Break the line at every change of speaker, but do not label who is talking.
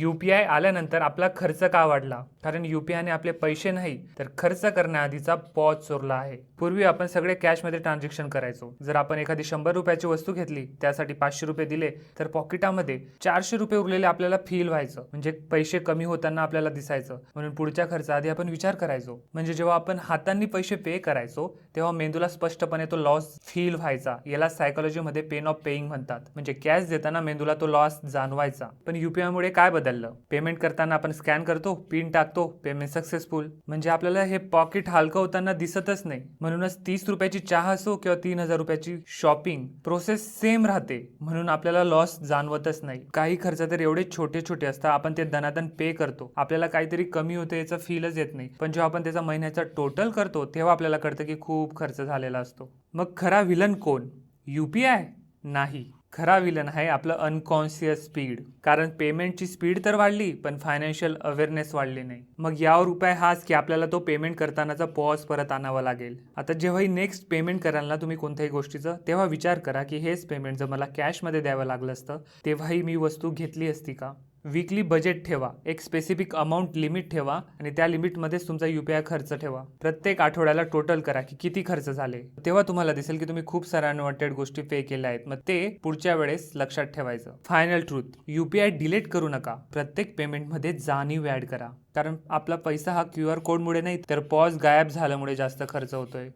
UPI आल्यानंतर आपला खर्च का वाढला? कारण UPI ने आपले पैसे नाही तर खर्च करण्याआधीचा पॉज चोरला आहे. पूर्वी आपण सगळे कॅशमध्ये ट्रान्झॅक्शन करायचो. जर आपण एखादी 100 रुपयाची वस्तू घेतली, त्यासाठी 500 रुपये दिले, तर पॉकेटामध्ये 400 रुपये उरलेले आपल्याला फील व्हायचं. म्हणजे पैसे कमी होताना आपल्याला दिसायचं. म्हणून पुढच्या खर्चाआधी आपण विचार करायचो. म्हणजे जेव्हा आपण हातांनी पैसे पे करायचो, तेव्हा मेंदूला स्पष्टपणे तो लॉस फील व्हायचा. याला सायकोलॉजीमध्ये पेन ऑफ पेइंग म्हणतात. म्हणजे कॅश देताना मेंदूला तो लॉस जाणवायचा. पण UPI मुळे काय बदललं? पेमेंट करताना आपण स्कॅन करतो, पिन टाकतो, पेमेंट सक्सेसफुल. म्हणजे आपल्याला हे पॉकेट हलकं होताना दिसतच नाही. म्हणूनच 30 रुपयाची चहा असो किंवा 3000 रुपयाची शॉपिंग प्रोसेस सेम राहते. म्हणून आपल्याला लॉस जाणवतच नाही. काही खर्च तर एवढे छोटे छोटे असतात, आपण ते दनादन पे करतो. आपल्याला काहीतरी कमी होते याचा फीलच येत नाही. पण जेव्हा आपण त्याचा महिन्याचा टोटल करतो, तेव्हा आपल्याला कळतं की खूप खर्च झालेला असतो. मग खरा विलन कोण? UPI? नाही. खरा विलन आहे आपलं अनकॉन्शियस स्पीड. कारण पेमेंटची स्पीड तर वाढली, पण फायनान्शियल अवेअरनेस वाढली नाही. मग यावर उपाय हाच की आपल्याला तो पेमेंट करतानाचा पॉज परत आणावा लागेल. आता जेव्हाही नेक्स्ट पेमेंट कराल ना तुम्ही कोणत्याही गोष्टीचं, तेव्हा विचार करा की हेच पेमेंट जर मला कॅशमध्ये द्यावं लागलं असतं, तेव्हाही मी वस्तू घेतली असती का? वीकली बजेट ठेवा. एक स्पेसिफिक अमाऊंट लिमिट ठेवा आणि त्या लिमिटमध्येच तुमचा UPI खर्च ठेवा. प्रत्येक आठवड्याला टोटल करा की किती खर्च झाले. तेव्हा तुम्हाला दिसेल की तुम्ही खूप साऱ्या अनवॉन्टेड गोष्टी पे केल्या आहेत. मग ते पुढच्या वेळेस लक्षात ठेवायचं. फायनल ट्रूथ, UPI डिलीट करू नका. प्रत्येक पेमेंटमध्ये जाणीव ऍड करा. कारण आपला पैसा हा QR कोडमुळे नाही तर पॉज गायब झाल्यामुळे जास्त खर्च होतोय.